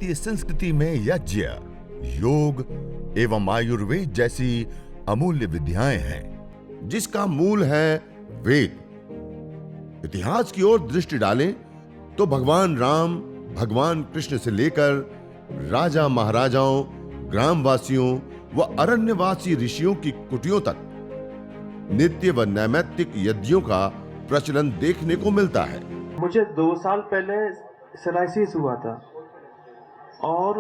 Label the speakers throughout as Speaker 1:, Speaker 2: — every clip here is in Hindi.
Speaker 1: भारतीय संस्कृति में यज्ञ, योग एवं आयुर्वेद जैसी अमूल्य विद्याएं हैं, जिसका मूल है वेद। इतिहास की ओर दृष्टि डालें तो भगवान राम, भगवान कृष्ण से लेकर राजा महाराजाओं, ग्रामवासियों व अरण्यवासी ऋषियों की कुटियों तक नित्य व नैमित्तिक यज्ञों का प्रचलन देखने को मिलता है।
Speaker 2: मुझे 2 साल पहले सोराइसिस हुआ था और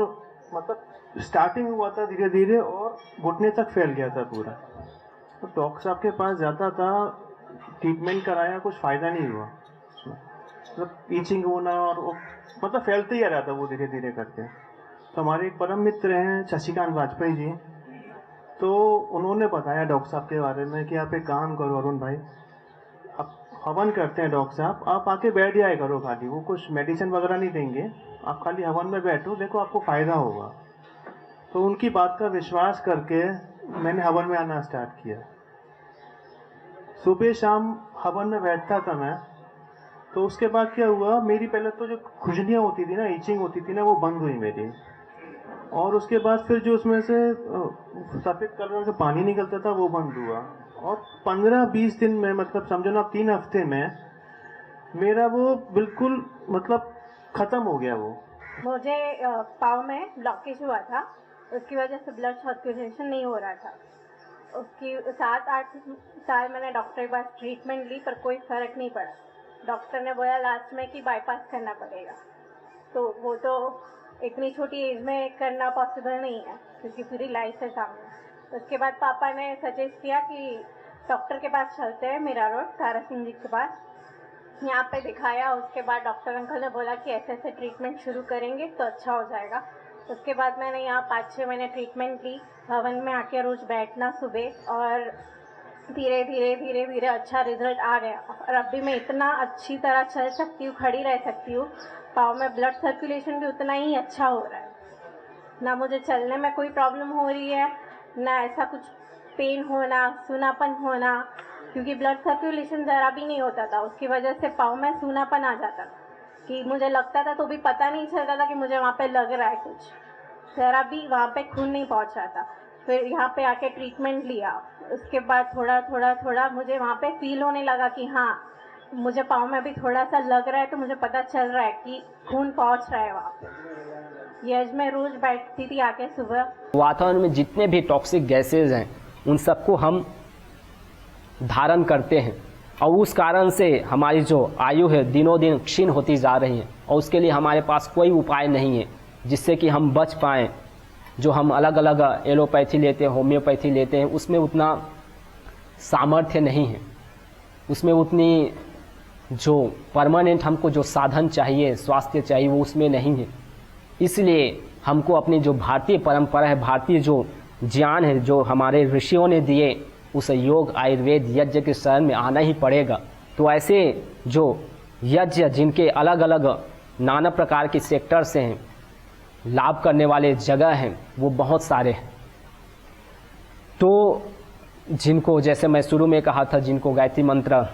Speaker 2: मतलब स्टार्टिंग हुआ था धीरे धीरे और घुटने तक फैल गया था पूरा। तो डॉक्टर साहब के पास जाता था, ट्रीटमेंट कराया, कुछ फ़ायदा नहीं हुआ। मतलब ईचिंग होना और मतलब फैलते ही आ रहा था वो धीरे धीरे करके। तो हमारे एक परम मित्र हैं शशिकांत वाजपेयी जी, तो उन्होंने बताया डॉक्टर साहब के बारे में कि आप एक काम करो अरुण भाई, आप हवन करते हैं डॉक्टर साहब, आप आके बैठ जाया करो खाली, वो कुछ मेडिसिन वगैरह नहीं देंगे, आप खाली हवन में बैठो, देखो आपको फ़ायदा होगा। तो उनकी बात का विश्वास करके मैंने हवन में आना स्टार्ट किया। सुबह शाम हवन में बैठता था मैं। तो उसके बाद क्या हुआ, मेरी पहले तो जो खुजलियाँ होती थी ना, ईचिंग होती थी ना, वो बंद हुई मेरी। और उसके बाद फिर जो उसमें से सफ़ेद कलर का पानी निकलता था वो बंद हुआ। और 15-20 दिन में, मतलब समझो ना 3 हफ्ते में मेरा वो बिल्कुल मतलब ख़त्म हो गया। वो
Speaker 3: मुझे पाँव में ब्लॉकेज हुआ था, उसकी वजह से ब्लड सर्कुलेशन नहीं हो रहा था। उसकी 7-8 साल मैंने डॉक्टर के पास ट्रीटमेंट ली पर कोई फ़र्क नहीं पड़ा। डॉक्टर ने बोला लास्ट में कि बाईपास करना पड़ेगा। तो वो तो इतनी छोटी एज में करना पॉसिबल नहीं है क्योंकि पूरी लाइफ है सामने। उसके बाद पापा ने सजेस्ट किया कि डॉक्टर के पास चलते हैं, मीरा रोड तारा सिंह जी के पास। यहाँ पे दिखाया, उसके बाद डॉक्टर अंकल ने बोला कि ऐसे ऐसे ट्रीटमेंट शुरू करेंगे तो अच्छा हो जाएगा। उसके बाद मैंने यहाँ 5-6 महीने ट्रीटमेंट ली, हवन में आके रोज़ बैठना सुबह, और धीरे धीरे अच्छा रिजल्ट आ गया। और अभी मैं इतना अच्छी तरह चल सकती हूँ, खड़ी रह सकती हूँ, पाँव में ब्लड सर्कुलेशन भी उतना ही अच्छा हो रहा है। ना मुझे चलने में कोई प्रॉब्लम हो रही है, ना ऐसा कुछ पेन होना, सूनापन होना, क्योंकि ब्लड सर्कुलेशन ज़रा भी नहीं होता था। उसकी वजह से पाँव में सूनापन आ जाता था कि मुझे लगता था तो भी पता नहीं चलता था कि मुझे वहाँ पे लग रहा है कुछ, ज़रा भी वहाँ पे खून नहीं पहुँच रहा था। फिर यहाँ पे आके ट्रीटमेंट लिया, उसके बाद थोड़ा मुझे वहाँ पे फील होने लगा कि हाँ मुझे पाँव में भी थोड़ा सा लग रहा है, तो मुझे पता चल रहा है कि खून पहुँच रहा है वहाँ पे। ये मैं रोज़ बैठती थी आके सुबह।
Speaker 4: वातावरण में जितने भी टॉक्सिक गैसेज हैं उन सबको हम धारण करते हैं और उस कारण से हमारी जो आयु है दिनों दिन क्षीण होती जा रही है, और उसके लिए हमारे पास कोई उपाय नहीं है जिससे कि हम बच पाएँ। जो हम अलग अलग एलोपैथी लेते हैं, होम्योपैथी लेते हैं, उसमें उतना सामर्थ्य नहीं है, उसमें उतनी जो परमानेंट हमको जो साधन चाहिए, स्वास्थ्य चाहिए, वो उसमें नहीं है। इसलिए हमको अपनी जो भारतीय परंपरा है, भारतीय जो ज्ञान है, जो हमारे ऋषियों ने दिए, उस योग आयुर्वेद यज्ञ के शरण में आना ही पड़ेगा। तो ऐसे जो यज्ञ जिनके अलग अलग नाना प्रकार के सेक्टर से हैं, लाभ करने वाले जगह हैं, वो बहुत सारे हैं। तो जिनको, जैसे मैं शुरू में कहा था, जिनको गायत्री मंत्र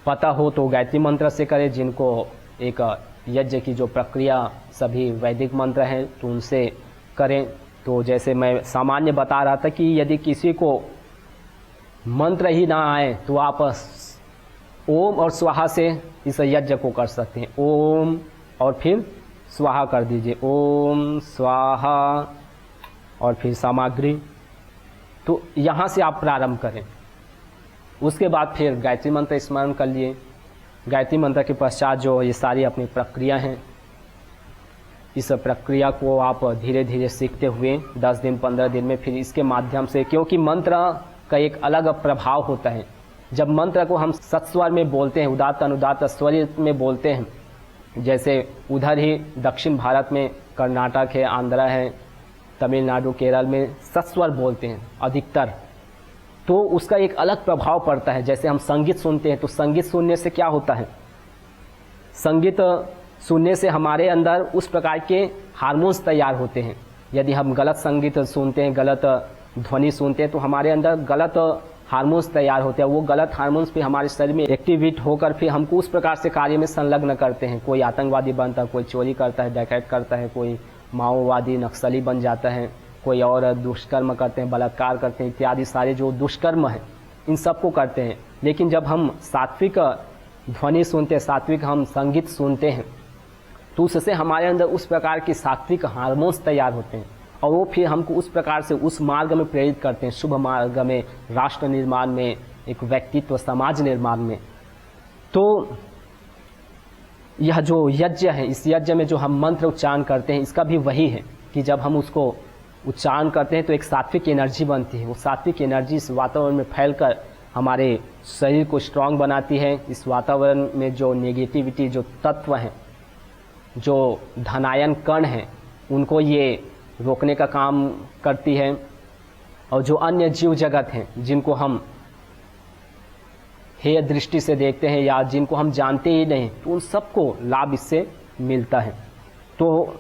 Speaker 4: पता हो तो गायत्री मंत्र से करें, जिनको एक यज्ञ की जो प्रक्रिया सभी वैदिक मंत्र हैं तो उनसे करें। तो जैसे मैं सामान्य बता रहा था कि यदि किसी को मंत्र ही ना आए तो आप ओम और स्वाहा से इस यज्ञ को कर सकते हैं। ओम और फिर स्वाहा कर दीजिए, ओम स्वाहा और फिर सामग्री। तो यहाँ से आप प्रारंभ करें। उसके बाद फिर गायत्री मंत्र स्मरण कर लिए। गायत्री मंत्र के पश्चात जो ये सारी अपनी प्रक्रिया हैं, इस प्रक्रिया को आप धीरे धीरे सीखते हुए 10 दिन 15 दिन में फिर इसके माध्यम से, क्योंकि मंत्र का एक अलग प्रभाव होता है। जब मंत्र को हम सत्स्वर में बोलते हैं, उदात्त अनुदात्त स्वर में बोलते हैं, जैसे उधर ही दक्षिण भारत में कर्नाटक है, आंध्रा है, तमिलनाडु, केरल में सत्स्वर बोलते हैं अधिकतर, तो उसका एक अलग प्रभाव पड़ता है। जैसे हम संगीत सुनते हैं तो संगीत सुनने से क्या होता है, संगीत सुनने से हमारे अंदर उस प्रकार के हार्मोन्स तैयार होते हैं। यदि हम गलत संगीत सुनते हैं, गलत ध्वनि सुनते हैं, तो हमारे अंदर गलत हार्मोन्स तैयार होते हैं, वो गलत हार्मोन्स फिर हमारे शरीर में एक्टिवेट होकर फिर हमको उस प्रकार से कार्य में संलग्न करते हैं। कोई आतंकवादी बनता है, कोई चोरी करता है, डकैत करता है, कोई माओवादी नक्सली बन जाता है, कोई और दुष्कर्म करते हैं, बलात्कार करते हैं, इत्यादि सारे जो दुष्कर्म हैं इन सबको करते हैं। लेकिन जब हम सात्विक ध्वनि सुनते हैं, सात्विक हम संगीत सुनते हैं, तो उससे हमारे अंदर उस प्रकार के सात्विक हार्मोन्स तैयार होते हैं और वो फिर हमको उस प्रकार से उस मार्ग में प्रेरित करते हैं, शुभ मार्ग में, राष्ट्र निर्माण में, एक व्यक्तित्व समाज निर्माण में। तो यह जो यज्ञ है, इस यज्ञ में जो हम मंत्र उच्चारण करते हैं, इसका भी वही है कि जब हम उसको उच्चारण करते हैं तो एक सात्विक एनर्जी बनती है। वो सात्विक एनर्जी इस वातावरण में फैलकर हमारे शरीर को स्ट्रांग बनाती है। इस वातावरण में जो नेगेटिविटी, जो तत्व हैं, जो धनायन कण हैं, उनको ये रोकने का काम करती है। और जो अन्य जीव जगत हैं जिनको हम हेय दृष्टि से देखते हैं या जिनको हम जानते ही नहीं, तो उन सबको लाभ इससे मिलता है। तो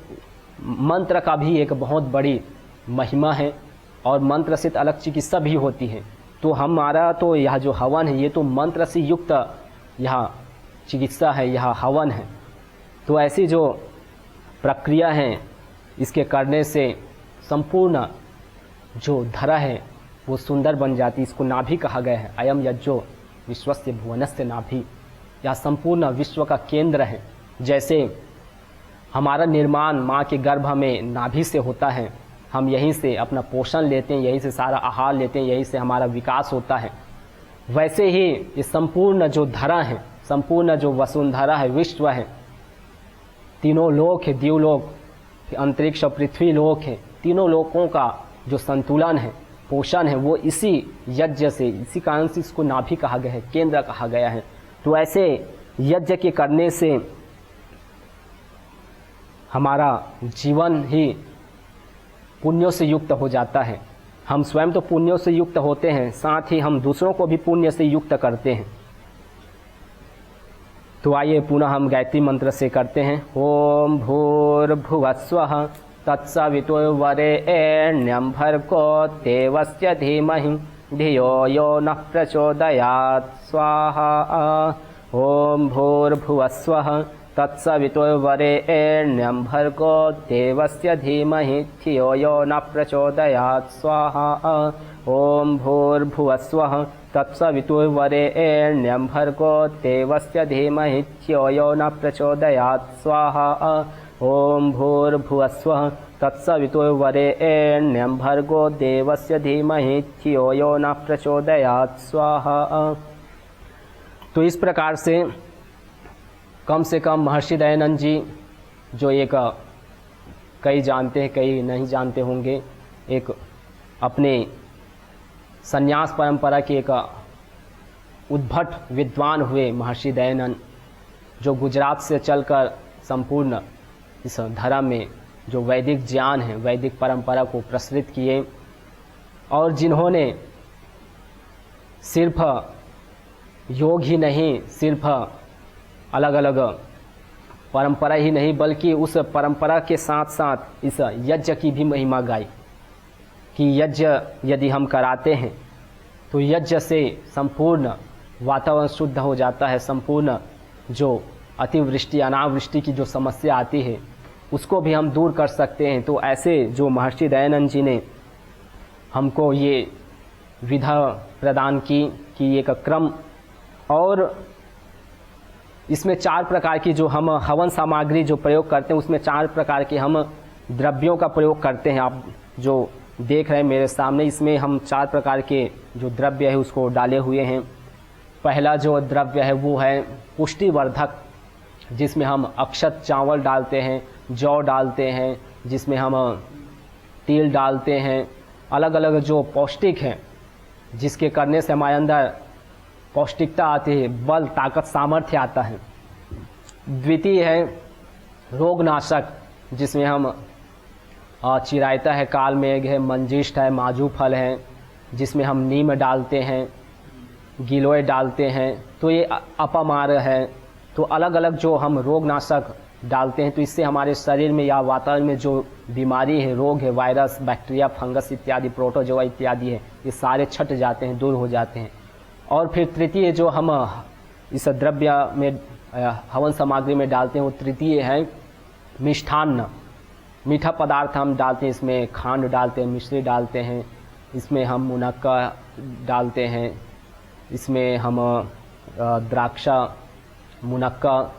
Speaker 4: मंत्र का भी एक बहुत बड़ी महिमा है और मंत्र से अलग चिकित्सा भी होती है। तो हमारा तो यह जो हवन है, ये तो मंत्र से युक्त यह चिकित्सा है, यह हवन है। तो ऐसी जो प्रक्रिया है, इसके करने से संपूर्ण जो धरा है वो सुंदर बन जाती। इसको नाभि कहा गया है। अयम यज्ञो विश्वस्य भुवनस्य नाभि, यह संपूर्ण विश्व का केंद्र है। जैसे हमारा निर्माण माँ के गर्भ में नाभि से होता है, हम यहीं से अपना पोषण लेते हैं, यहीं से सारा आहार लेते हैं, यहीं से हमारा विकास होता है। वैसे ही ये संपूर्ण जो धरा है, संपूर्ण जो वसुंधरा है, विश्व है, तीनों लोक है, द्यूलोक, अंतरिक्ष और पृथ्वी लोक है, तीनों लोकों का जो संतुलन है, पोषण है, वो इसी यज्ञ से, इसी कारण से इसको नाभि कहा गया है, केंद्र कहा गया है। तो ऐसे यज्ञ के करने से हमारा जीवन ही पुण्यों से युक्त हो जाता है। हम स्वयं तो पुण्यों से युक्त होते हैं, साथ ही हम दूसरों को भी पुण्य से युक्त करते हैं। तो आइए पुनः हम गायत्री मंत्र से करते हैं। ओम भूर्भुवस्वः तत्सवितुर्वरेण्यं भर्गो देवस्य धीमहि धियो यो नः प्रचोदयात् स्वाहा। ओम भूर्भुवस्वः तत्सवितुर्वरेण्यं भर्गो देवस्य धीमहि धियो यो नः प्रचोदयात् स्वाहा। ओम भूर्भुवस्वः तत्सवितुर्वरेण्यं भर्गो देवस्य धीमहि धियो यो नः प्रचोदयात् स्वाहा। ओम भूर्भुवस्वः तत्सवितुर्वरेण्यं भर्गो देवस्य धीमहि धियो यो नः प्रचोदयात् स्वाहा। तो इस प्रकार से कम महर्षि दयानंद जी, जो एक कई जानते हैं कई नहीं जानते होंगे, एक अपने संन्यास परंपरा के एक उद्भट विद्वान हुए महर्षि दयानंद, जो गुजरात से चलकर संपूर्ण इस धर्म में जो वैदिक ज्ञान है, वैदिक परंपरा को प्रसरित किए, और जिन्होंने सिर्फ योग ही नहीं, सिर्फ अलग अलग परंपरा ही नहीं, बल्कि उस परंपरा के साथ साथ इस यज्ञ की भी महिमा गाई कि यज्ञ यदि हम कराते हैं तो यज्ञ से संपूर्ण वातावरण शुद्ध हो जाता है। संपूर्ण जो अतिवृष्टि अनावृष्टि की जो समस्या आती है उसको भी हम दूर कर सकते हैं। तो ऐसे जो महर्षि दयानंद जी ने हमको ये विधा प्रदान की कि एक क्रम, और इसमें 4 प्रकार की जो हम हवन सामग्री जो प्रयोग करते हैं, उसमें 4 प्रकार के हम द्रव्यों का प्रयोग करते हैं। आप जो देख रहे हैं मेरे सामने, इसमें हम 4 प्रकार के जो द्रव्य है उसको डाले हुए हैं। पहला जो द्रव्य है वो है पुष्टिवर्धक, जिसमें हम अक्षत चावल डालते हैं, जौ डालते हैं, जिसमें हम तिल डालते हैं, अलग अलग जो पौष्टिक हैं, जिसके करने से हमारे अंदर पौष्टिकता आती है, बल ताकत सामर्थ्य आता है। द्वितीय है रोगनाशक, जिसमें हम चिरायता है, कालमेघ है, मंजिष्ठ है, माजू फल है, जिसमें हम नीम डालते हैं, गिलोय डालते हैं। तो ये अपामार है। तो अलग अलग जो हम रोगनाशक डालते हैं तो इससे हमारे शरीर में या वातावरण में जो बीमारी है, रोग है, वायरस, बैक्टीरिया, फंगस इत्यादि, प्रोटोजोआ इत्यादि है, ये सारे छट जाते हैं, दूर हो जाते हैं। और फिर तृतीय जो हम इस द्रव्य में हवन सामग्री में डालते हैं वो तृतीय है मिष्ठान्न। मीठा पदार्थ हम डालते हैं, इसमें खांड डालते हैं, मिश्री डालते हैं, इसमें हम मुनक्का डालते हैं, इसमें हम द्राक्षा, मुनक्का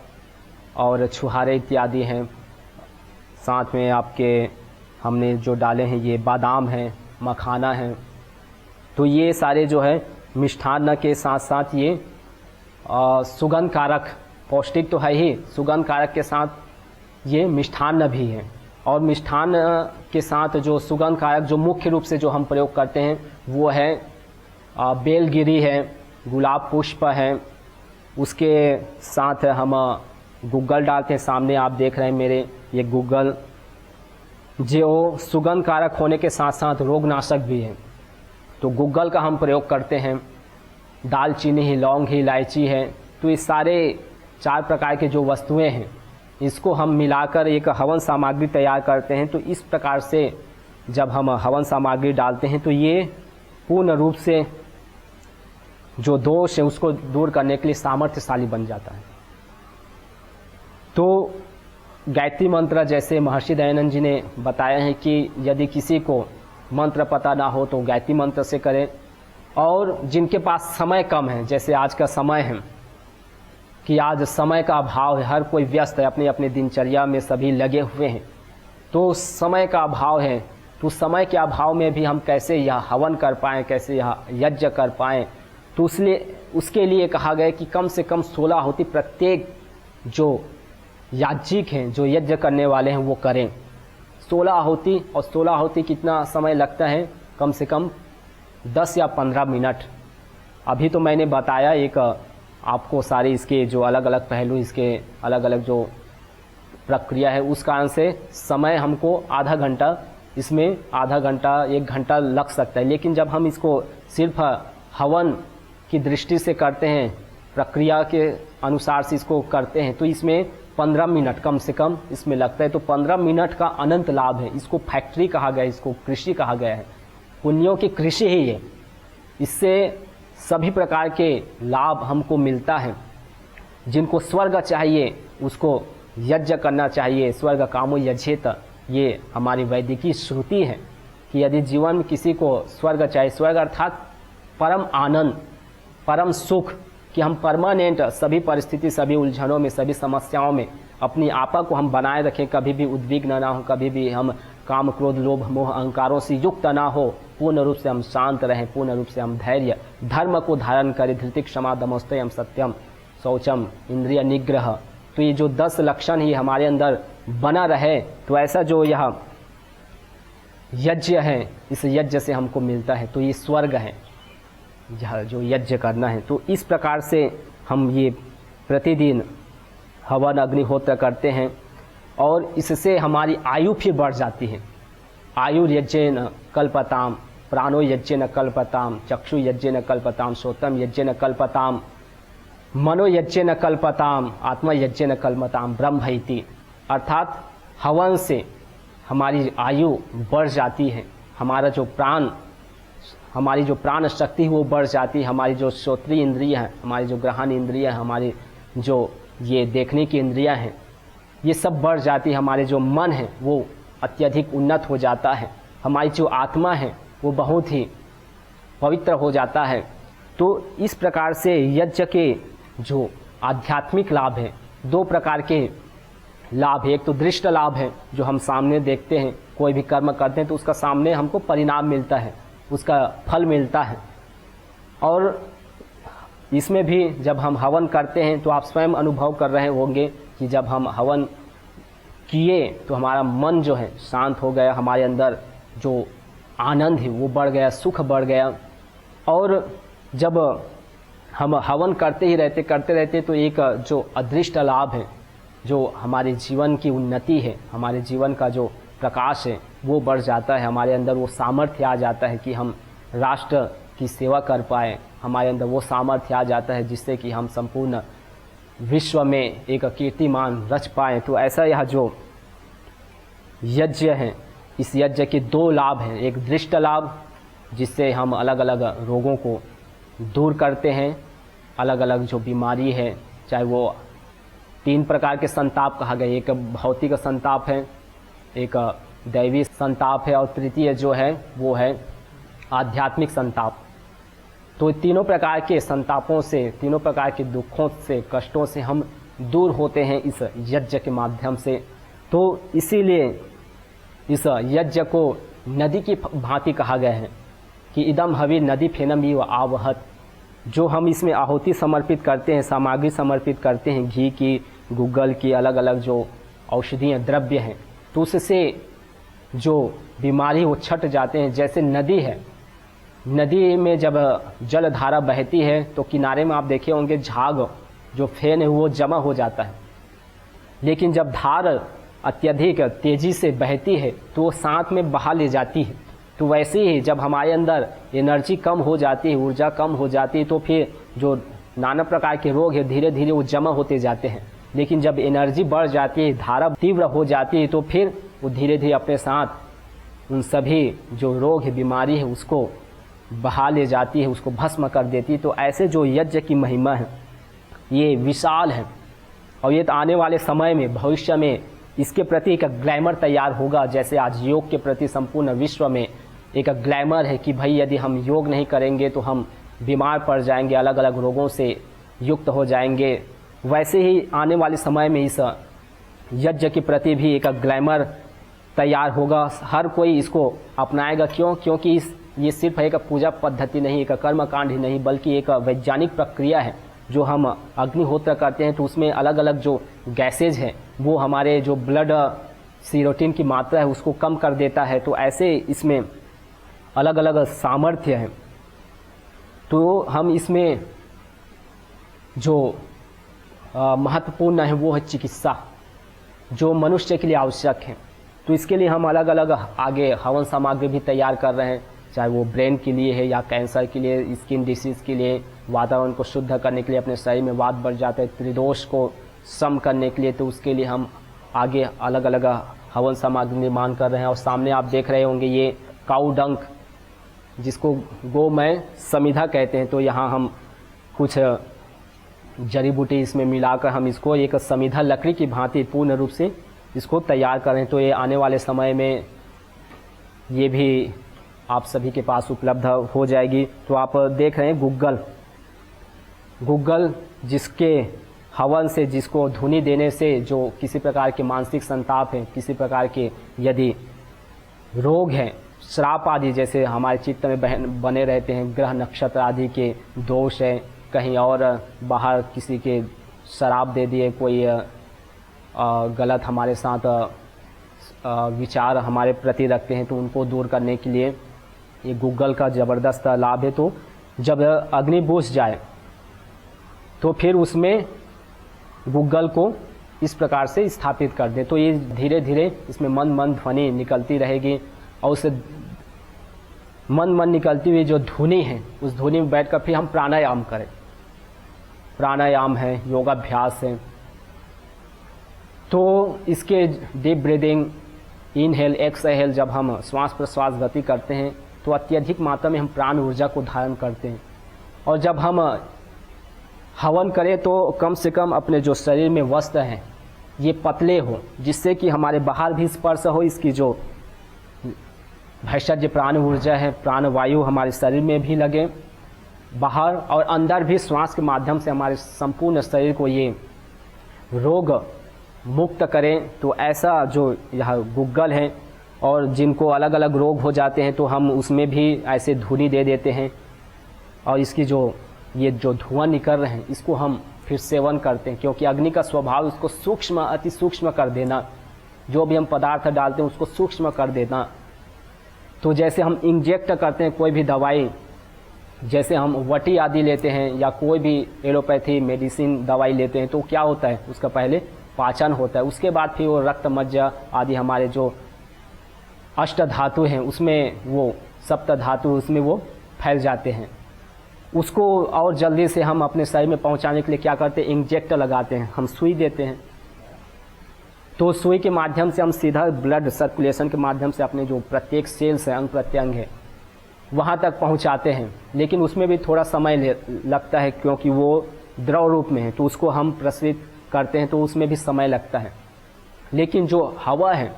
Speaker 4: और छुहारे इत्यादि हैं। साथ में आपके हमने जो डाले हैं ये बादाम हैं, मखाना है। तो ये सारे जो है मिष्ठान्न के साथ साथ ये सुगंध कारक, पौष्टिक तो है ही, सुगंध कारक के साथ ये मिष्ठान्न भी है। और मिष्ठान्न के साथ जो सुगंध कारक जो मुख्य रूप से जो हम प्रयोग करते हैं वो है बेलगिरी है, गुलाब पुष्प है, उसके साथ हम गुग्गल डालते हैं। सामने आप देख रहे हैं मेरे ये गुग्गल, जो सुगंध कारक होने के साथ साथ रोगनाशक भी है, तो गुग्गल का हम प्रयोग करते हैं। दालचीनी ही, लौंग ही, इलायची है, तो ये सारे 4 प्रकार के जो वस्तुएं हैं इसको हम मिलाकर एक हवन सामग्री तैयार करते हैं। तो इस प्रकार से जब हम हवन सामग्री डालते हैं तो ये पूर्ण रूप से जो दोष है उसको दूर करने के लिए सामर्थ्यशाली बन जाता है। तो गायत्री मंत्र जैसे महर्षि दयानंद जी ने बताया है कि यदि किसी को मंत्र पता ना हो तो गायत्री मंत्र से करें। और जिनके पास समय कम है, जैसे आज का समय है कि आज समय का अभाव है, हर कोई व्यस्त है, अपनी अपनी दिनचर्या में सभी लगे हुए हैं, तो समय का अभाव है, तो समय के अभाव में भी हम कैसे यह हवन कर पाएँ, कैसे यह यज्ञ कर पाएँ, तो उसके लिए कहा गया कि कम से कम 16 आहुति प्रत्येक जो याज्ञिक हैं, जो यज्ञ करने वाले हैं वो करें। 16 आहुति, और 16 आहुति कितना समय लगता है, कम से कम 10 या 15 मिनट। अभी तो मैंने बताया एक आपको सारे इसके जो अलग अलग पहलू, इसके अलग अलग जो प्रक्रिया है, उस कारण से समय हमको आधा घंटा, इसमें आधा घंटा 1 घंटा लग सकता है। लेकिन जब हम इसको सिर्फ हवन की दृष्टि से करते हैं, प्रक्रिया के अनुसार से इसको करते हैं, तो इसमें 15 मिनट कम से कम इसमें लगता है। तो 15 मिनट का अनंत लाभ है। इसको फैक्ट्री कहा गया है, इसको कृषि कहा गया है, पुण्यों की कृषि ही है। इससे सभी प्रकार के लाभ हमको मिलता है। जिनको स्वर्ग चाहिए उसको यज्ञ करना चाहिए, स्वर्ग कामो यज्ञेत, ये हमारी वैदिकी श्रुति है कि यदि जीवन में किसी को स्वर्ग चाहिए, स्वर्ग अर्थात परम आनंद, परम सुख, कि हम परमानेंट सभी परिस्थिति, सभी उलझनों में, सभी समस्याओं में अपनी आपा को हम बनाए रखें, कभी भी उद्विग्न ना हो, कभी भी हम काम, क्रोध, लोभ, मोह, अहंकारों से युक्त ना हो, पूर्ण रूप से हम शांत रहें, पूर्ण रूप से हम धैर्य, धर्म को धारण करें, धृति, क्षमा, दमोस्तयम, सत्यम, शौचम, इंद्रिय निग्रह। तो ये जो 10 लक्षण ही हमारे अंदर बना रहे, तो ऐसा जो यह यज्ञ है, इस यज्ञ से हमको मिलता है। तो ये स्वर्ग है, यह जो यज्ञ करना है। तो इस प्रकार से हम ये प्रतिदिन हवन अग्निहोत्र करते हैं और इससे हमारी आयु फिर बढ़ जाती है। आयु यज्ञेन कल्पताम, प्राणो यज्ञेन कल्पताम, चक्षु यज्ञेन कल्पताम, श्रोत्रम यज्ञेन कल्पताम, मनो यज्ञेन कल्पताम, आत्मा यज्ञेन कल्पताम, ब्रह्म इति। अर्थात हवन से हमारी आयु बढ़ जाती है, हमारा जो प्राण, हमारी जो प्राण शक्ति है वो बढ़ जाती है, हमारी जो श्रोत्रीय इंद्रिय है, हमारी जो ग्रहण इंद्रिय है, हमारी जो ये देखने की इंद्रियां हैं, ये सब बढ़ जाती है। हमारे जो मन है वो अत्यधिक उन्नत हो जाता है, हमारी जो आत्मा है वो बहुत ही पवित्र हो जाता है। तो इस प्रकार से यज्ञ के जो आध्यात्मिक लाभ है, 2 प्रकार के लाभ है। एक तो दृष्ट लाभ है, जो हम सामने देखते हैं, कोई भी कर्म करते हैं तो उसका सामने हमको परिणाम मिलता है, उसका फल मिलता है। और इसमें भी जब हम हवन करते हैं तो आप स्वयं अनुभव कर रहे होंगे कि जब हम हवन किए तो हमारा मन जो है शांत हो गया, हमारे अंदर जो आनंद है वो बढ़ गया, सुख बढ़ गया। और जब हम हवन करते रहते तो एक जो अदृष्ट लाभ है, जो हमारे जीवन की उन्नति है, हमारे जीवन का जो प्रकाश है वो बढ़ जाता है, हमारे अंदर वो सामर्थ्य आ जाता है कि हम राष्ट्र की सेवा कर पाए, हमारे अंदर वो सामर्थ्य आ जाता है जिससे कि हम संपूर्ण विश्व में एक कीर्तिमान रच पाएँ। तो ऐसा यह जो यज्ञ है, इस यज्ञ के दो लाभ हैं। एक दृष्ट लाभ जिससे हम अलग अलग रोगों को दूर करते हैं, अलग अलग जो बीमारी है, चाहे वो 3 प्रकार के संताप कहा गया, एक भौतिक संताप है, एक दैवी संताप है और तृतीय जो है वो है आध्यात्मिक संताप। तो तीनों प्रकार के संतापों से, तीनों प्रकार के दुखों से, कष्टों से हम दूर होते हैं इस यज्ञ के माध्यम से। तो इसीलिए इस यज्ञ को नदी की भांति कहा गया है कि इदम हवि नदी फेनम ही व आवहत। जो हम इसमें आहुति समर्पित करते हैं, सामग्री समर्पित करते हैं, घी की, गूगल की, अलग अलग जो औषधीय द्रव्य हैं, तो उससे जो बीमारी वो छट जाते हैं। जैसे नदी है, नदी में जब जल धारा बहती है तो किनारे में आप देखे होंगे झाग, जो फेन है वो जमा हो जाता है, लेकिन जब धार अत्यधिक तेज़ी से बहती है तो वो साथ में बहा ले जाती है। तो वैसे ही जब हमारे अंदर एनर्जी कम हो जाती है, ऊर्जा कम हो जाती है, तो फिर जो नाना प्रकार के रोग है धीरे धीरे वो जमा होते जाते हैं। लेकिन जब एनर्जी बढ़ जाती है, धारा तीव्र हो जाती है, तो फिर वो धीरे धीरे अपने साथ उन सभी जो रोग है, बीमारी है, उसको बहा ले जाती है, उसको भस्म कर देती है। तो ऐसे जो यज्ञ की महिमा है ये विशाल है, और ये तो आने वाले समय में, भविष्य में इसके प्रति एक ग्लैमर तैयार होगा। जैसे आज योग के प्रति संपूर्ण विश्व में एक ग्लैमर है कि भाई यदि हम योग नहीं करेंगे तो हम बीमार पड़ जाएंगे, अलग अलग रोगों से युक्त हो जाएंगे। वैसे ही आने वाले समय में इस यज्ञ के प्रति भी एक ग्लैमर तैयार होगा, हर कोई इसको अपनाएगा। क्यों? क्योंकि ये सिर्फ एक पूजा पद्धति नहीं, एक कर्मकांड ही नहीं, बल्कि एक वैज्ञानिक प्रक्रिया है। जो हम अग्निहोत्र करते हैं तो उसमें अलग अलग जो गैसेज हैं वो हमारे जो ब्लड सीरोटिन की मात्रा है उसको कम कर देता है। तो ऐसे इसमें अलग अलग सामर्थ्य है। तो हम इसमें जो महत्वपूर्ण है वो है चिकित्सा, जो मनुष्य के लिए आवश्यक है। तो इसके लिए हम अलग अलग आगे हवन सामग्री भी तैयार कर रहे हैं, चाहे वो ब्रेन के लिए है या कैंसर के लिए, स्किन डिसीज़ के लिए, वातावरण को शुद्ध करने के लिए, अपने शरीर में वात बढ़ जाता है, त्रिदोष को सम करने के लिए, तो उसके लिए हम आगे अलग अलग हवन सामग्री निर्माण कर रहे हैं। और सामने आप देख रहे होंगे ये काऊ डंक, जिसको गोमय समिधा कहते हैं। तो यहाँ हम कुछ जड़ी बूटी इसमें मिलाकर हम इसको एक समिधा लकड़ी की भांति पूर्ण रूप से इसको तैयार कर रहे हैं। तो ये आने वाले समय में ये भी आप सभी के पास उपलब्ध हो जाएगी। तो आप देख रहे हैं गूगल जिसके हवन से, जिसको धुनी देने से जो किसी प्रकार के मानसिक संताप है, किसी प्रकार के यदि रोग हैं, श्राप आदि जैसे हमारे चित्त में बने रहते हैं, ग्रह नक्षत्र आदि के दोष है, कहीं और बाहर किसी के शराब दे दिए, कोई गलत हमारे साथ विचार हमारे प्रति रखते हैं, तो उनको दूर करने के लिए ये गूगल का ज़बरदस्त लाभ है। तो जब अग्नि बुझ जाए तो फिर उसमें गूगल को इस प्रकार से स्थापित कर दें, तो ये धीरे धीरे इसमें मन ध्वनि निकलती रहेगी, और उस मन निकलती हुई जो धुनी है उस धुनी में बैठकर फिर हम प्राणायाम करें। प्राणायाम है, योगाभ्यास है। तो इसके डीप ब्रीदिंग, इनहेल एक्सहेल, जब हम श्वास प्रश्वास गति करते हैं तो अत्यधिक मात्रा में हम प्राण ऊर्जा को धारण करते हैं। और जब हम हवन करें तो कम से कम अपने जो शरीर में वस्त्र हैं ये पतले हो, जिससे कि हमारे बाहर भी स्पर्श हो, इसकी जो भैषज प्राण ऊर्जा है, प्राण वायु हमारे शरीर में भी लगे, बाहर और अंदर भी श्वास के माध्यम से हमारे संपूर्ण शरीर को ये रोग मुक्त करें। तो ऐसा जो यह गूगल है, और जिनको अलग अलग रोग हो जाते हैं तो हम उसमें भी ऐसे धुनी दे देते हैं, और इसकी जो ये जो धुआं निकल रहे हैं इसको हम फिर सेवन करते हैं, क्योंकि अग्नि का स्वभाव उसको सूक्ष्म, अति सूक्ष्म कर देना, जो भी हम पदार्थ डालते हैं उसको सूक्ष्म कर देना। तो जैसे हम इंजेक्ट करते हैं कोई भी दवाई, जैसे हम वटी आदि लेते हैं या कोई भी एलोपैथी मेडिसिन दवाई लेते हैं, तो क्या होता है, उसका पहले पाचन होता है, उसके बाद फिर वो रक्त मज्जा आदि हमारे जो अष्ट धातु हैं उसमें वो सप्त धातु उसमें वो फैल जाते हैं। उसको और जल्दी से हम अपने शरीर में पहुंचाने के लिए क्या करते हैं, इंजेक्टर लगाते हैं, हम सुई देते हैं। तो सुई के माध्यम से हम सीधा ब्लड सर्कुलेशन के माध्यम से अपने जो प्रत्येक सेल्स हैं, अंग प्रत्यंग है, वहाँ तक पहुँचाते हैं। लेकिन उसमें भी थोड़ा समय लगता है, क्योंकि वो द्रव रूप में है, तो उसको हम प्रसारित करते हैं तो उसमें भी समय लगता है। लेकिन जो हवा है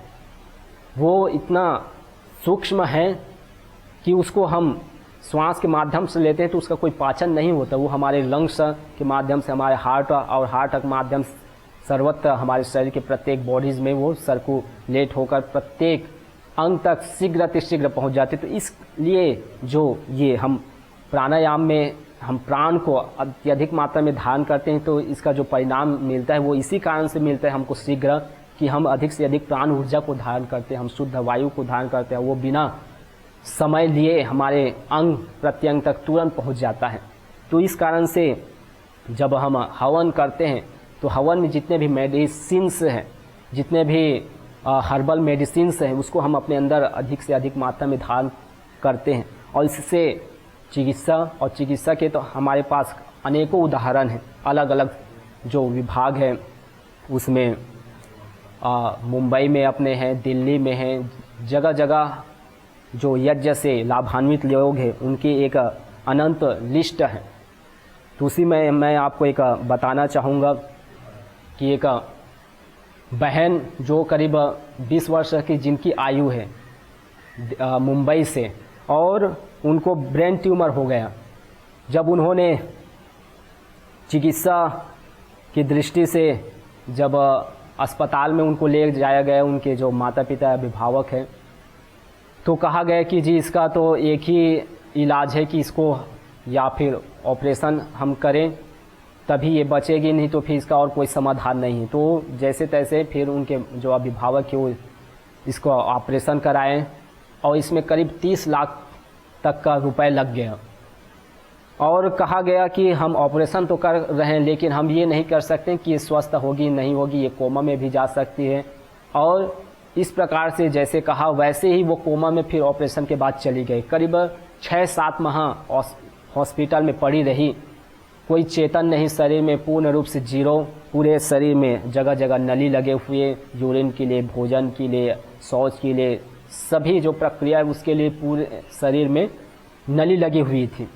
Speaker 4: वो इतना सूक्ष्म है कि उसको हम श्वास के माध्यम से लेते हैं तो उसका कोई पाचन नहीं होता, वो हमारे लंग्स के माध्यम से, हमारे हार्ट और हार्ट के माध्यम से सर्वत्र हमारे शरीर के प्रत्येक बॉडीज़ में वो सर्कुलेट होकर प्रत्येक अंग तक शीघ्र अतिशीघ्र पहुंच जाते। तो इसलिए जो ये हम प्राणायाम में हम प्राण को अत्यधिक मात्रा में धारण करते हैं तो इसका जो परिणाम मिलता है वो इसी कारण से मिलता है हमको शीघ्र, कि हम अधिक से अधिक प्राण ऊर्जा को धारण करते हैं, हम शुद्ध वायु को धारण करते हैं, वो बिना समय लिए हमारे अंग प्रत्यंग तक तुरंत पहुंच जाता है। तो इस कारण से जब हम हवन करते हैं तो हवन में जितने भी मेडिसिन्स हैं, जितने भी हर्बल मेडिसिन्स हैं, उसको हम अपने अंदर अधिक से अधिक मात्रा में धारण करते हैं। और इससे चिकित्सा के तो हमारे पास अनेकों उदाहरण हैं। अलग अलग जो विभाग है उसमें मुंबई में अपने हैं, दिल्ली में हैं, जगह जगह जो यज्ञ से लाभान्वित लोग हैं उनकी एक अनंत लिस्ट है। तो उसी में मैं आपको एक बताना चाहूँगा कि एक बहन जो करीब 20 वर्ष की जिनकी आयु है, मुंबई से, और उनको ब्रेन ट्यूमर हो गया। जब उन्होंने चिकित्सा की दृष्टि से जब अस्पताल में उनको ले जाया गया, उनके जो माता पिता अभिभावक हैं, तो कहा गया कि जी इसका तो एक ही इलाज है कि इसको या फिर ऑपरेशन हम करें तभी ये बचेगी, नहीं तो फिर इसका और कोई समाधान नहीं है। तो जैसे तैसे फिर उनके जो अभिभावक है वो इसको ऑपरेशन कराएं और इसमें करीब 30 लाख तक का रुपए लग गया। और कहा गया कि हम ऑपरेशन तो कर रहे हैं लेकिन हम ये नहीं कर सकते कि ये स्वस्थ होगी नहीं होगी, ये कोमा में भी जा सकती है। और इस प्रकार से जैसे कहा वैसे ही वो कोमा में फिर ऑपरेशन के बाद चली गई। करीब 6-7 माह हॉस्पिटल में पड़ी रही, कोई चेतन नहीं शरीर में, पूर्ण रूप से जीरो, पूरे शरीर में जगह जगह नली लगे हुए, यूरिन के लिए, भोजन के लिए, शौच के लिए, सभी जो प्रक्रिया है उसके लिए पूरे शरीर में नली लगी हुई थी।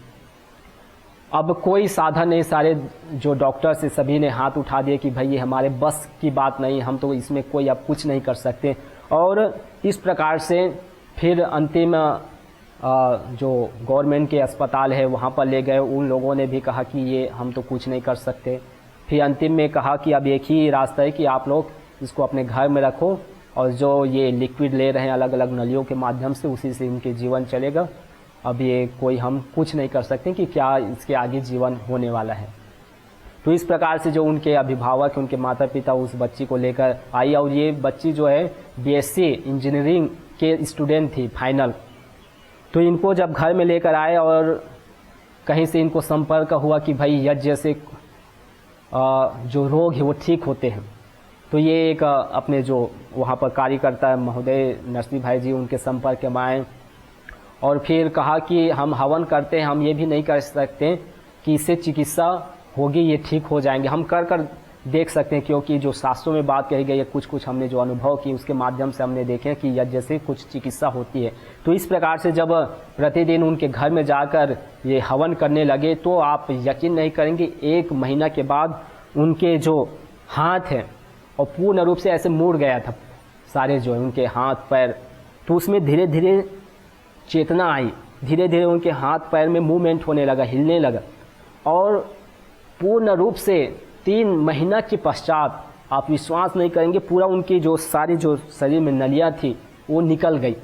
Speaker 4: अब कोई साधन नहीं, सारे जो डॉक्टर से सभी ने हाथ उठा दिए कि भाई ये हमारे बस की बात नहीं, हम तो इसमें कोई अब कुछ नहीं कर सकते। और इस प्रकार से फिर अंतिम जो गवर्नमेंट के अस्पताल है वहाँ पर ले गए, उन लोगों ने भी कहा कि ये हम तो कुछ नहीं कर सकते। फिर अंतिम में कहा कि अब एक ही रास्ता है कि आप लोग इसको अपने घर में रखो और जो ये लिक्विड ले रहे हैं अलग अलग नलियों के माध्यम से, उसी से इनके जीवन चलेगा। अब ये कोई हम कुछ नहीं कर सकते कि क्या इसके आगे जीवन होने वाला है। तो इस प्रकार से जो उनके अभिभावक, उनके माता पिता उस बच्ची को लेकर आई, और ये बच्ची जो है बीएससी इंजीनियरिंग के स्टूडेंट थी फाइनल। तो इनको जब घर में लेकर आए और कहीं से इनको संपर्क हुआ कि भाई यज्ञ से जो रोग है वो ठीक होते हैं, तो ये एक अपने जो वहाँ पर कार्यकर्ता महोदय नरसिंह भाई जी उनके संपर्क में आए और फिर कहा कि हम हवन करते हैं, हम ये भी नहीं कर सकते कि इससे चिकित्सा होगी, ये ठीक हो जाएंगे, हम कर देख सकते हैं, क्योंकि जो शास्त्रों में बात कही गई है, कुछ हमने जो अनुभव की उसके माध्यम से हमने देखे कि यज्ञ से कुछ चिकित्सा होती है। तो इस प्रकार से जब प्रतिदिन उनके घर में जाकर ये हवन करने लगे तो आप यकीन नहीं करेंगे 1 महीना के बाद उनके जो हाथ हैं और पूर्ण रूप से ऐसे मुड़ गया था, सारे जो उनके हाथ पैर। तो उसमें धीरे धीरे चेतना आई, धीरे धीरे उनके हाथ पैर में मूवमेंट होने लगा, हिलने लगा, और पूर्ण रूप से 3 महीना के पश्चात आप विश्वास नहीं करेंगे, पूरा उनकी जो सारी जो शरीर में नलियाँ थी वो निकल गई,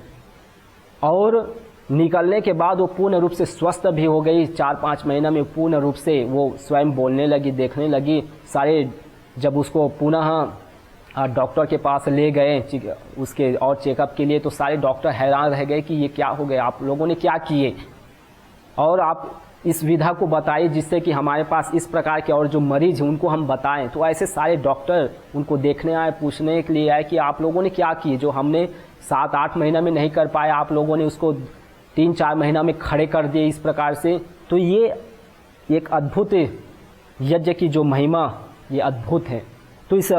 Speaker 4: और निकलने के बाद वो पूर्ण रूप से स्वस्थ भी हो गई। 4-5 महीना में पूर्ण रूप से वो स्वयं बोलने लगी, देखने लगी। सारे जब उसको पुनः डॉक्टर के पास ले गए उसके और चेकअप के लिए, तो सारे डॉक्टर हैरान रह गए कि ये क्या हो गया, आप लोगों ने क्या किए, और आप इस विधा को बताइए जिससे कि हमारे पास इस प्रकार के और जो मरीज हैं उनको हम बताएं। तो ऐसे सारे डॉक्टर उनको देखने आए, पूछने के लिए आए कि आप लोगों ने क्या किए, जो हमने 7-8 महीना में नहीं कर पाए, आप लोगों ने उसको 3-4 महीना में खड़े कर दिए इस प्रकार से। तो ये एक अद्भुत यज्ञ की जो महिमा ये अद्भुत है। तो इस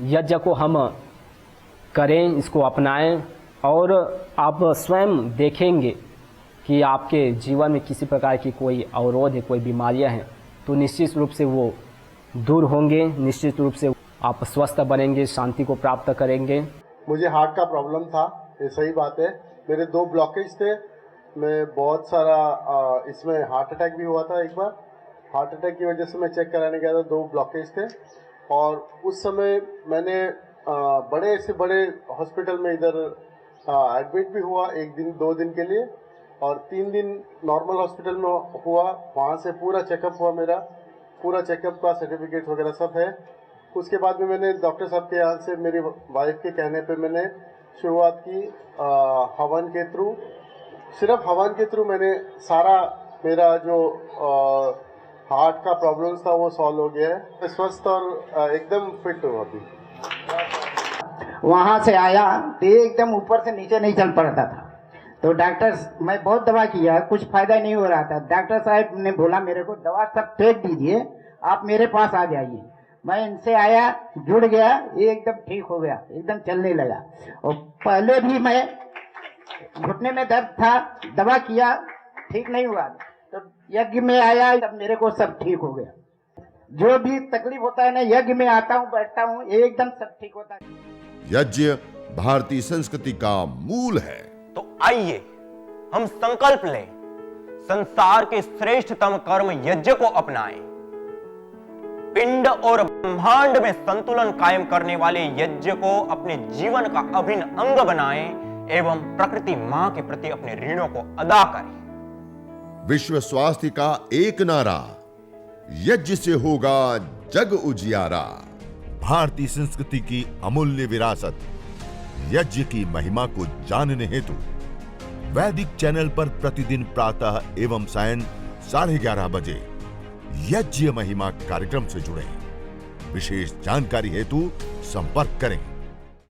Speaker 4: यज्ञ को हम करें, इसको अपनाएं और आप स्वयं देखेंगे कि आपके जीवन में किसी प्रकार की कोई अवरोध है, कोई बीमारियां हैं, तो निश्चित रूप से वो दूर होंगे, निश्चित रूप से आप स्वस्थ बनेंगे, शांति को प्राप्त करेंगे।
Speaker 5: मुझे हार्ट का प्रॉब्लम था, ये सही बात है। मेरे 2 ब्लॉकेज थे, मैं बहुत सारा इसमें हार्ट अटैक भी हुआ था एक बार। हार्ट अटैक की वजह से मैं चेक कराने गया था, 2 ब्लॉकेज थे और उस समय मैंने बड़े से बड़े हॉस्पिटल में इधर एडमिट भी हुआ, 1 दिन 2 दिन के लिए, और 3 दिन नॉर्मल हॉस्पिटल में हुआ। वहाँ से पूरा चेकअप हुआ, मेरा पूरा चेकअप का सर्टिफिकेट वगैरह सब है। उसके बाद में मैंने डॉक्टर साहब के यहाँ से मेरी वाइफ के कहने पे मैंने शुरुआत की हवन के थ्रू। सिर्फ हवन के थ्रू मैंने सारा मेरा जो हार्ट का प्रॉब्लम्स था वो सॉल्व हो गया है। स्वस्थ और एकदम फिट हूँ अभी।
Speaker 6: वहाँ से आया तो एकदम ऊपर से नीचे नहीं चल पड़ता था, तो डॉक्टर, मैं बहुत दवा किया, कुछ फायदा नहीं हो रहा था। डॉक्टर साहब ने बोला मेरे को दवा सब फेंक दीजिए, आप मेरे पास आ जाइए। मैं इनसे आया, जुड़ गया, ये एकदम ठीक हो गया, एकदम चलने लगा। और पहले भी मैं घुटने में दर्द था, दवा किया, ठीक नहीं हुआ, तो यज्ञ में आया, तब मेरे को सब ठीक हो गया। जो भी तकलीफ होता है ना, यज्ञ में आता हूँ, बैठता हूँ, एकदम सब ठीक होता है।
Speaker 1: यज्ञ भारतीय संस्कृति का मूल है।
Speaker 7: तो आइए हम संकल्प लें, संसार के श्रेष्ठतम कर्म यज्ञ को अपनाएं। पिंड और ब्रह्मांड में संतुलन कायम करने वाले यज्ञ को अपने जीवन का अभिन्न अंग बनाएं एवं प्रकृति मां के प्रति अपने ऋणों को अदा करें।
Speaker 1: विश्व स्वास्थ्य का एक नारा, यज्ञ से होगा जग उजियारा। भारतीय संस्कृति की अमूल्य विरासत यज्ञ की महिमा को जानने हेतु वैदिक चैनल पर प्रतिदिन प्रातः एवं सायं 11:30 बजे यज्ञ महिमा कार्यक्रम से जुड़ें। विशेष जानकारी हेतु संपर्क करें।